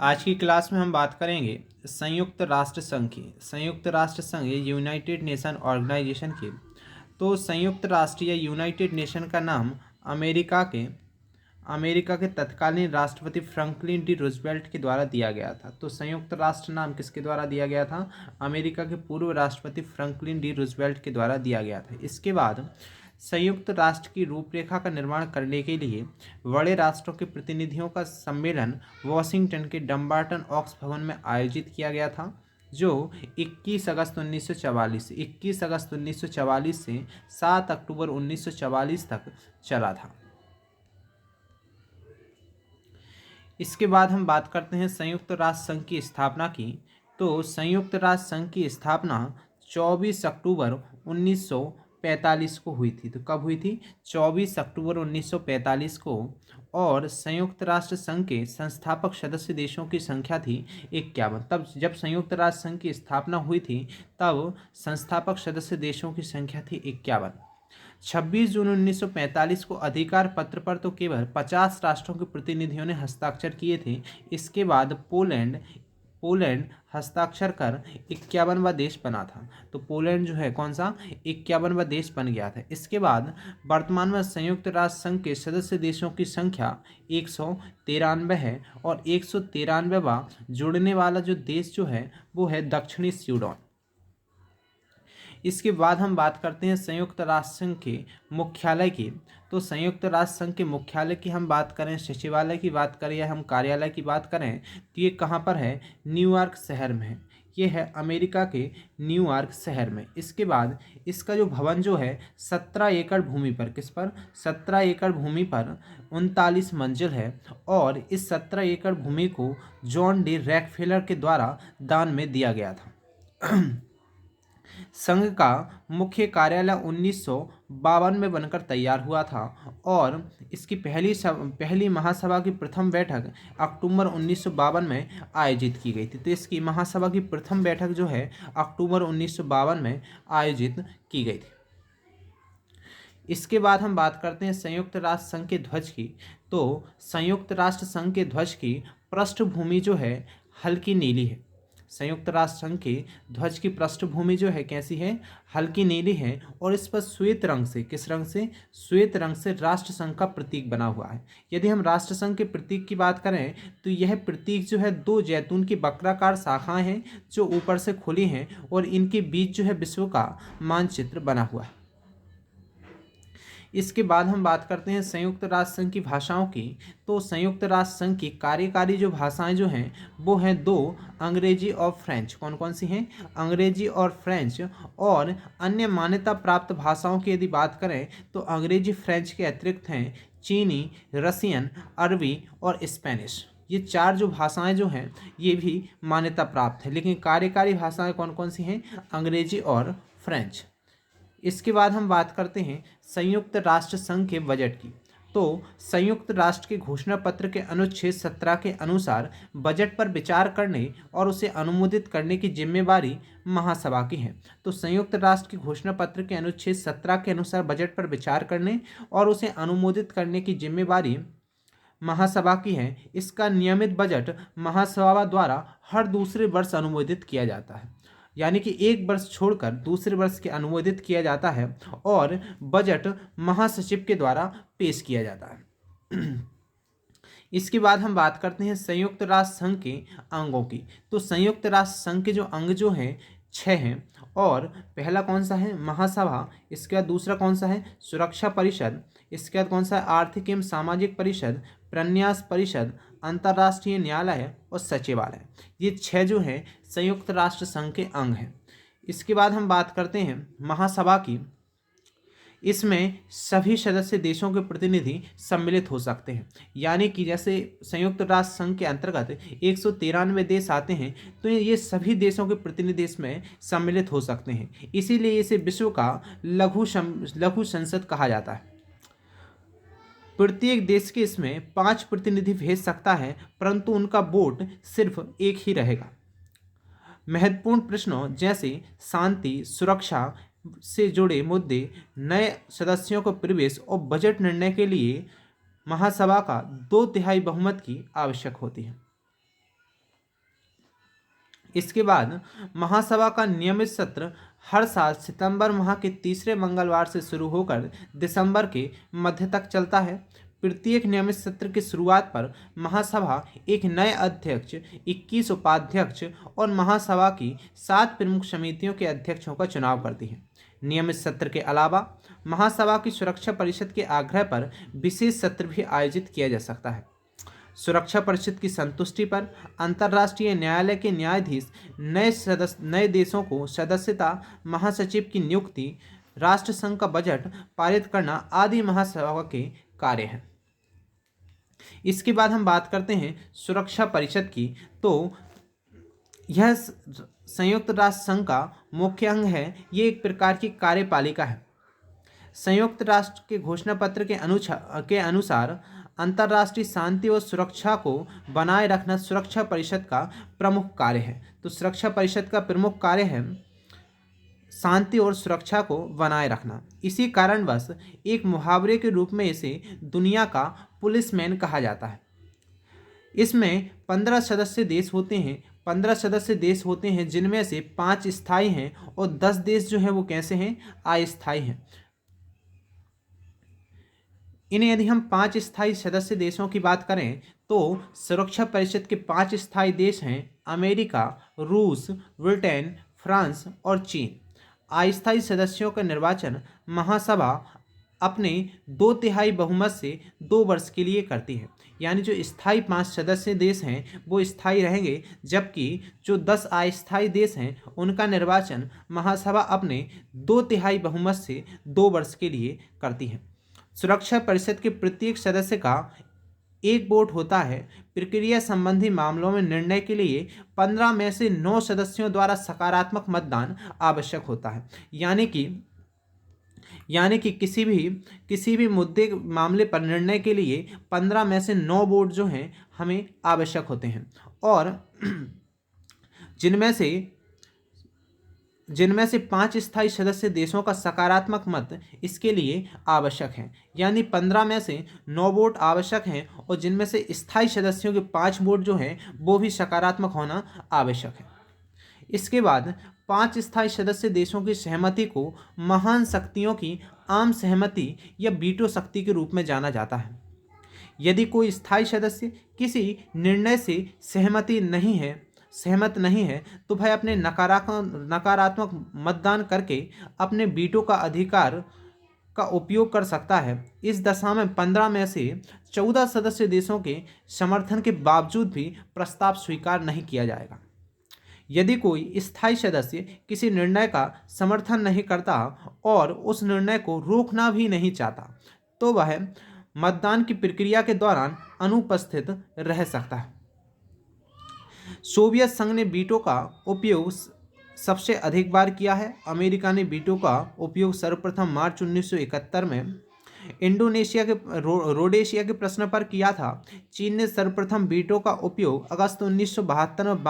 आज की क्लास में हम बात करेंगे संयुक्त राष्ट्र संघ की। संयुक्त राष्ट्र संघ ये यूनाइटेड नेशन ऑर्गेनाइजेशन की। तो संयुक्त राष्ट्र या यूनाइटेड नेशन का नाम अमेरिका के तत्कालीन राष्ट्रपति फ्रैंकलिन डी रूजवेल्ट के द्वारा दिया गया था। तो संयुक्त राष्ट्र नाम किसके द्वारा दिया गया था? अमेरिका के पूर्व राष्ट्रपति फ्रैंकलिन डी रूजवेल्ट के द्वारा दिया गया था। इसके बाद संयुक्त राष्ट्र की रूपरेखा का निर्माण करने के लिए बड़े राष्ट्रों के प्रतिनिधियों का सम्मेलन वॉशिंगटन के डम्बार्टन ऑक्स भवन में आयोजित किया गया था, जो 21 अगस्त 1944 से 7 अक्टूबर 1944 तक चला था। इसके बाद हम बात करते हैं संयुक्त राष्ट्र संघ की स्थापना की। तो संयुक्त राष्ट्र संघ की स्थापना 24 अक्टूबर 1945 को हुई थी। तो कब हुई थी? 24 अक्टूबर 1945 को। और संयुक्त राष्ट्र संघ के संस्थापक सदस्य देशों की संख्या थी 51। तब जब संयुक्त राष्ट्र संघ की स्थापना हुई थी तब संस्थापक सदस्य देशों की संख्या थी 51। 26 जून 1945 को अधिकार पत्र पर तो केवल 50 राष्ट्रों के प्रतिनिधियों ने हस्ताक्षर किए थे। इसके बाद पोलैंड हस्ताक्षर कर 51वां देश बना था। तो पोलैंड जो है कौन सा? 51वां देश बन गया था। इसके बाद वर्तमान में संयुक्त राष्ट्र संघ के सदस्य देशों की संख्या 193 है और 193वां जुड़ने वाला जो देश जो है वो है दक्षिणी सूडान। इसके बाद हम बात करते हैं संयुक्त राष्ट्र संघ के मुख्यालय की। तो संयुक्त राष्ट्र संघ के मुख्यालय की हम बात करें, सचिवालय की बात करें या हम कार्यालय की बात करें तो ये कहाँ पर है? न्यूयॉर्क शहर में है। ये है अमेरिका के न्यूयॉर्क शहर में। इसके बाद इसका जो भवन जो है 17 एकड़ भूमि पर, किस पर? 17 एकड़ भूमि पर 39 मंजिल है और इस 17 एकड़ भूमि को जॉन डी रॉकफेलर के द्वारा दान में दिया गया था। संघ का मुख्य कार्यालय 1952 में बनकर तैयार हुआ था और इसकी पहली महासभा की प्रथम बैठक अक्टूबर 1952 में आयोजित की गई थी। तो इसकी महासभा की प्रथम बैठक जो है अक्टूबर 1952 में आयोजित की गई थी। इसके बाद हम बात करते हैं संयुक्त राष्ट्र संघ के ध्वज की। तो संयुक्त राष्ट्र संघ के ध्वज की पृष्ठभूमि जो है हल्की नीली है। संयुक्त राष्ट्र संघ के ध्वज की पृष्ठभूमि जो है कैसी है? हल्की नीली है और इस पर श्वेत रंग से, किस रंग से? श्वेत रंग से राष्ट्र संघ का प्रतीक बना हुआ है। यदि हम राष्ट्र संघ के प्रतीक की बात करें तो यह प्रतीक जो है 2 जैतून की वक्राकार शाखाएं हैं जो ऊपर से खुली हैं और इनके बीच जो है विश्व का मानचित्र बना हुआ है। इसके बाद हम बात करते हैं संयुक्त राष्ट्र संघ की भाषाओं की। तो संयुक्त राष्ट्र संघ की कार्यकारी जो भाषाएं जो हैं वो हैं 2, अंग्रेजी और फ्रेंच। कौन कौन सी हैं? अंग्रेजी और फ्रेंच। और अन्य मान्यता प्राप्त भाषाओं की यदि बात करें तो अंग्रेजी फ्रेंच के अतिरिक्त हैं चीनी, रसियन, अरबी और स्पेनिश। ये 4 जो भाषाएं जो हैं ये भी मान्यता प्राप्त है, लेकिन कार्यकारी भाषाएं कौन कौन सी हैं? अंग्रेजी और फ्रेंच। इसके बाद हम बात करते हैं संयुक्त राष्ट्र संघ के बजट की। तो संयुक्त राष्ट्र के घोषणा पत्र के अनुच्छेद 17 के अनुसार बजट पर विचार करने और उसे अनुमोदित करने की जिम्मेवारी महासभा की है। तो संयुक्त राष्ट्र के घोषणा पत्र के अनुच्छेद 17 के अनुसार बजट पर विचार करने और उसे अनुमोदित करने की जिम्मेवारी महासभा की है। इसका नियमित बजट महासभा द्वारा हर दूसरे वर्ष अनुमोदित किया जाता है, यानी कि एक वर्ष छोड़कर दूसरे वर्ष के अनुमोदित किया जाता है और बजट महासचिव के द्वारा पेश किया जाता है। इसके बाद हम बात करते हैं संयुक्त राष्ट्र संघ के अंगों की। तो संयुक्त राष्ट्र संघ के जो अंग जो हैं 6 हैं और पहला कौन सा है? महासभा। इसके बाद दूसरा कौन सा है? सुरक्षा परिषद। इसके बाद कौन सा है? आर्थिक एवं सामाजिक परिषद, प्रन्यास परिषद, अंतर्राष्ट्रीय न्यायालय और सचिवालय। ये 6 जो हैं संयुक्त राष्ट्र संघ के अंग हैं। इसके बाद हम बात करते हैं महासभा की। इसमें सभी सदस्य देशों के प्रतिनिधि सम्मिलित हो सकते हैं, यानी कि जैसे संयुक्त राष्ट्र संघ के अंतर्गत 193 देश आते हैं तो ये सभी देशों के प्रतिनिधि इसमें सम्मिलित हो सकते हैं। इसीलिए इसे विश्व का लघु संसद कहा जाता है। प्रत्येक देश के इसमें 5 प्रतिनिधि भेज सकता है, परंतु उनका वोट सिर्फ एक ही रहेगा। महत्वपूर्ण प्रश्नों जैसे शांति, सुरक्षा से जुड़े मुद्दे, नए सदस्यों को प्रवेश और बजट निर्णय के लिए महासभा का 2/3 बहुमत की आवश्यक होती है। इसके बाद महासभा का नियमित सत्र हर साल सितंबर माह के तीसरे मंगलवार से शुरू होकर दिसंबर के मध्य तक चलता है। प्रत्येक नियमित सत्र की शुरुआत पर महासभा एक नए अध्यक्ष, 21 उपाध्यक्ष और महासभा की 7 प्रमुख समितियों के अध्यक्षों का चुनाव करती है। नियमित सत्र के अलावा महासभा की सुरक्षा परिषद के आग्रह पर विशेष सत्र भी आयोजित किया जा सकता है। सुरक्षा परिषद की संतुष्टि पर अंतर्राष्ट्रीय न्यायालय के न्यायाधीश नए देशों को सदस्यता, महासचिव की नियुक्ति, राष्ट्रसंघ का बजट पारित करना आदि महासभा के कार्य हैं। इसके बाद हम बात करते हैं सुरक्षा परिषद की। तो यह संयुक्त राष्ट्र संघ का मुख्य अंग है। ये एक प्रकार की कार्यपालिका है। संयुक्त राष्ट्र के घोषणा पत्र के अनुसार अंतर्राष्ट्रीय शांति और सुरक्षा को बनाए रखना सुरक्षा परिषद का प्रमुख कार्य है। तो सुरक्षा परिषद का प्रमुख कार्य है शांति और सुरक्षा को बनाए रखना। इसी कारणवश एक मुहावरे के रूप में इसे दुनिया का पुलिसमैन कहा जाता है। इसमें 15 सदस्य देश होते हैं। 15 सदस्य देश होते हैं जिनमें से 5 स्थायी हैं और 10 देश जो हैं वो कैसे हैं, अस्थायी हैं। इन्हें यदि हम 5 स्थायी सदस्य देशों की बात करें तो सुरक्षा परिषद के 5 स्थायी देश हैं अमेरिका, रूस, ब्रिटेन, फ्रांस और चीन। अस्थायी सदस्यों का निर्वाचन महासभा अपने 2/3 बहुमत से 2 वर्ष के लिए करती है। यानी जो स्थायी 5 सदस्य देश हैं वो स्थायी रहेंगे, जबकि जो 10 अस्थायी देश हैं उनका निर्वाचन महासभा अपने 2/3 बहुमत से 2 वर्ष के लिए करती है। सुरक्षा परिषद के प्रत्येक सदस्य का एक वोट होता है। प्रक्रिया संबंधी मामलों में निर्णय के लिए 15 में से 9 सदस्यों द्वारा सकारात्मक मतदान आवश्यक होता है। यानी कि किसी भी मुद्दे मामले पर निर्णय के लिए 15 में से 9 वोट जो हैं हमें आवश्यक होते हैं और जिनमें से 5 स्थायी सदस्य देशों का सकारात्मक मत इसके लिए आवश्यक है। यानी 15 में से 9 वोट आवश्यक हैं और जिनमें से स्थायी सदस्यों के 5 वोट जो हैं वो भी सकारात्मक होना आवश्यक है। इसके बाद 5 स्थायी सदस्य देशों की सहमति को महान शक्तियों की आम सहमति या वीटो शक्ति के रूप में जाना जाता है। यदि कोई स्थायी सदस्य किसी निर्णय से सहमत नहीं है तो वह अपने नकारात्मक मतदान करके अपने वीटो का अधिकार का उपयोग कर सकता है। इस दशा में 15 में से 14 सदस्य देशों के समर्थन के बावजूद भी प्रस्ताव स्वीकार नहीं किया जाएगा। यदि कोई स्थायी सदस्य किसी निर्णय का समर्थन नहीं करता और उस निर्णय को रोकना भी नहीं चाहता तो वह मतदान की प्रक्रिया के दौरान अनुपस्थित रह सकता है। सोवियत संघ ने वीटो का उपयोग सबसे अधिक बार किया है। अमेरिका ने वीटो का उपयोग सर्वप्रथम मार्च 1971 में रोडेशिया के प्रश्न पर किया था। चीन ने सर्वप्रथम वीटो का उपयोग अगस्त 1972 में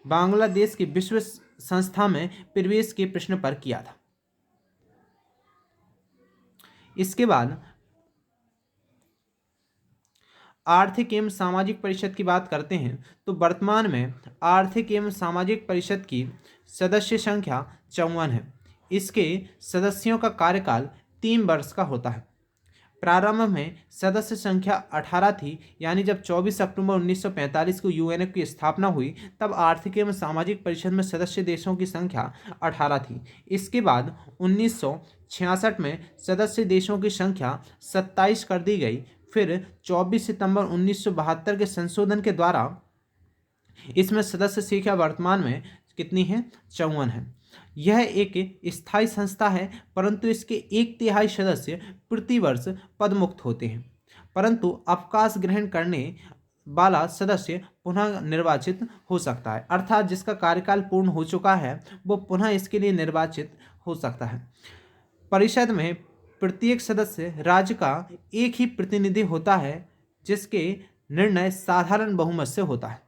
बांग्लादेश के विश्व संस्था में प्रवेश के प्रश्न पर किया था। इसके बाद आर्थिक एवं सामाजिक परिषद की बात करते हैं तो वर्तमान में आर्थिक एवं सामाजिक परिषद की सदस्य संख्या 54 है। इसके सदस्यों का कार्यकाल 3 वर्ष का होता है। प्रारंभ में सदस्य संख्या 18 थी। यानी जब 24 अक्टूबर 1945 को यूएनएफ की स्थापना हुई तब आर्थिक एवं सामाजिक परिषद में सदस्य देशों की संख्या 18 थी। इसके बाद 1966 में सदस्य देशों की संख्या 27 कर दी गई। फिर 24 सितंबर 1972 के संशोधन के द्वारा इसमें सदस्य संख्या वर्तमान में कितनी है, 54 है। यह एक स्थायी संस्था है परंतु इसके 1/3 सदस्य प्रतिवर्ष पदमुक्त होते हैं, परंतु अवकाश ग्रहण करने वाला सदस्य पुनः निर्वाचित हो सकता है। अर्थात जिसका कार्यकाल पूर्ण हो चुका है वो पुनः इसके लिए निर्वाचित हो सकता है। परिषद में प्रत्येक सदस्य राज्य का एक ही प्रतिनिधि होता है जिसके निर्णय साधारण बहुमत से होता है।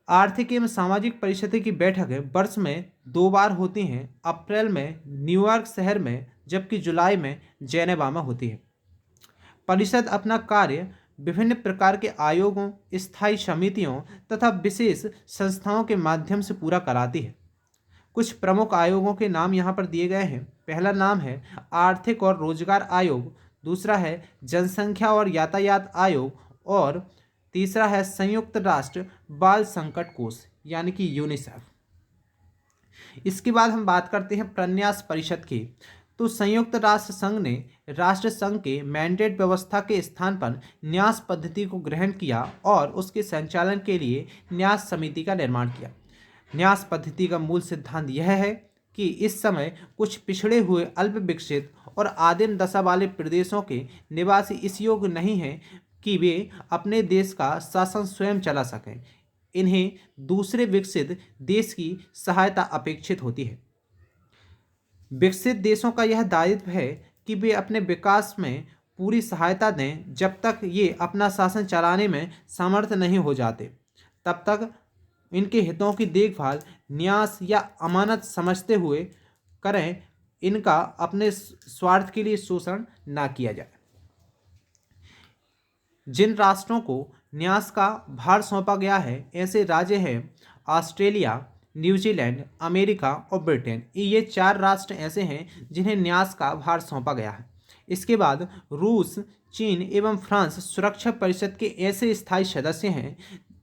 आर्थिक एवं सामाजिक परिषद की बैठकें वर्ष में 2 बार होती हैं। अप्रैल में न्यूयॉर्क शहर में जबकि जुलाई में जेनेवा में होती है। परिषद अपना कार्य विभिन्न प्रकार के आयोगों, स्थायी समितियों तथा विशेष संस्थाओं के माध्यम से पूरा कराती है। कुछ प्रमुख आयोगों के नाम यहाँ पर दिए गए हैं। पहला नाम है आर्थिक और रोजगार आयोग, दूसरा है जनसंख्या और यातायात आयोग, और तीसरा है संयुक्त राष्ट्र बाल संकट कोष यानी कि यूनिसेफ। इसके बाद हम बात करते हैं प्रन्यास परिषद की। तो संयुक्त राष्ट्र संघ ने राष्ट्र संघ के मैंडेट व्यवस्था के स्थान पर न्यास पद्धति को ग्रहण किया और उसके संचालन के लिए न्यास समिति का निर्माण किया। न्यास पद्धति का मूल सिद्धांत यह है कि इस समय कुछ पिछड़े हुए, अल्प विकसित और आदिम दशा वाले प्रदेशों के निवासी इस योग्य नहीं हैं कि वे अपने देश का शासन स्वयं चला सकें। इन्हें दूसरे विकसित देश की सहायता अपेक्षित होती है। विकसित देशों का यह दायित्व है कि वे अपने विकास में पूरी सहायता दें। जब तक ये अपना शासन चलाने में समर्थ नहीं हो जाते, तब तक इनके हितों की देखभाल न्यास या अमानत समझते हुए करें। इनका अपने स्वार्थ के लिए शोषण ना किया जाए। जिन राष्ट्रों को न्यास का भार सौंपा गया है, ऐसे राज्य हैं ऑस्ट्रेलिया, न्यूजीलैंड, अमेरिका और ब्रिटेन। ये 4 राष्ट्र ऐसे हैं जिन्हें न्यास का भार सौंपा गया है। इसके बाद रूस, चीन एवं फ्रांस सुरक्षा परिषद के ऐसे स्थायी सदस्य हैं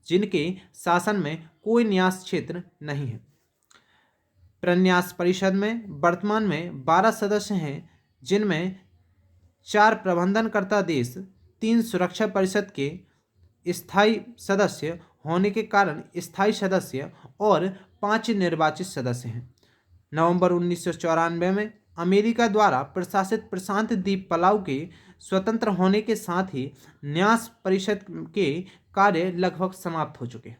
जिनके शासन में कोई न्यास क्षेत्र नहीं है। प्रन्यास परिषद में वर्तमान में 12 सदस्य हैं, जिनमें 4 प्रबंधनकर्ता देश, 3 सुरक्षा परिषद के स्थायी सदस्य होने के कारण स्थायी सदस्य और 5 निर्वाचित सदस्य हैं। नवंबर 1994 में अमेरिका द्वारा प्रशासित प्रशांत द्वीप पलाऊ के स्वतंत्र होने के साथ ही न्यास परिषद के कार्य लगभग समाप्त हो चुके हैं।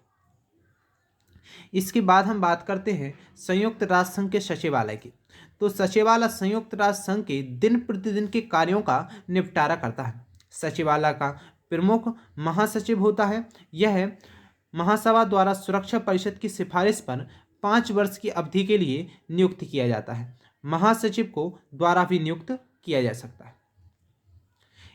इसके बाद हम बात करते हैं संयुक्त राष्ट्र संघ के सचिवालय की। तो सचिवालय संयुक्त राष्ट्र संघ के दिन प्रतिदिन के कार्यों का निपटारा करता है। सचिवालय का प्रमुख महासचिव होता है। यह महासभा द्वारा सुरक्षा परिषद की सिफारिश पर 5 वर्ष की अवधि के लिए नियुक्त किया जाता है। महासचिव को द्वारा भी नियुक्त किया जा सकता है।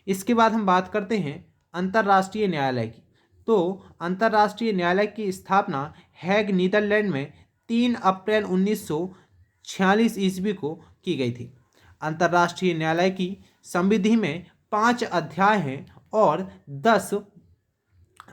इसके बाद हम बात करते हैं अंतर्राष्ट्रीय न्यायालय की। तो अंतर्राष्ट्रीय न्यायालय की स्थापना हैग, नीदरलैंड में 3 अप्रैल 1946 ईस्वी को की गई थी। अंतर्राष्ट्रीय न्यायालय की संविधि में 5 अध्याय हैं और 10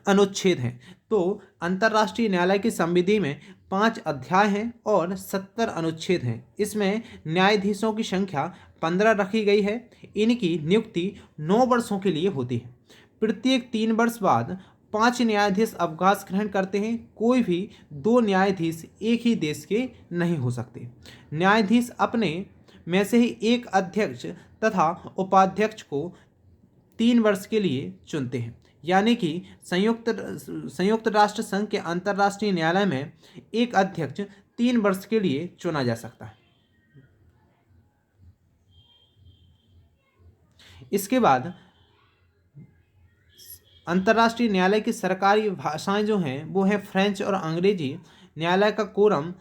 अनुच्छेद हैं। तो अंतर्राष्ट्रीय न्यायालय की संविधि में 5 अध्याय हैं और 70 अनुच्छेद हैं। इसमें न्यायाधीशों की संख्या 15 रखी गई है। इनकी नियुक्ति 9 वर्षों के लिए होती है। प्रत्येक 3 वर्ष बाद 5 न्यायाधीश अवकाश ग्रहण करते हैं। कोई भी 2 न्यायाधीश एक ही देश के नहीं हो सकते। न्यायाधीश अपने में से ही एक अध्यक्ष तथा उपाध्यक्ष को 3 वर्ष के लिए चुनते हैं। यानी कि संयुक्त राष्ट्र संघ के अंतर्राष्ट्रीय न्यायालय में एक अध्यक्ष 3 वर्ष के लिए चुना जा सकता है। इसके बाद अंतर्राष्ट्रीय न्यायालय की सरकारी भाषाएं जो हैं वो हैं फ्रेंच और अंग्रेजी। न्यायालय का कोरम,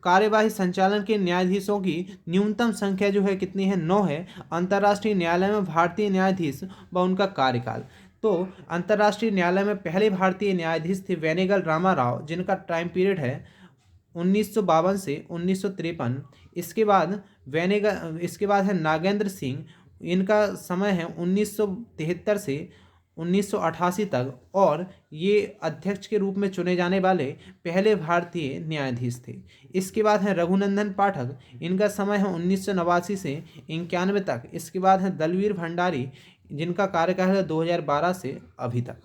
कार्यवाही संचालन के न्यायाधीशों की न्यूनतम संख्या जो है कितनी है, 9 है। अंतर्राष्ट्रीय न्यायालय में भारतीय न्यायाधीश व उनका कार्यकाल। तो अंतर्राष्ट्रीय न्यायालय में पहले भारतीय न्यायाधीश थे वेनेगल रामाराव, जिनका टाइम पीरियड है 1952 से 1953। इसके बाद है नागेंद्र सिंह, इनका समय है 1973 से 1988 तक, और ये अध्यक्ष के रूप में चुने जाने वाले पहले भारतीय न्यायाधीश थे। इसके बाद है रघुनंदन पाठक, इनका समय है 1989 से 91 तक। इसके बाद है दलवीर भंडारी, जिनका कार्यकाल है 2012 से अभी तक।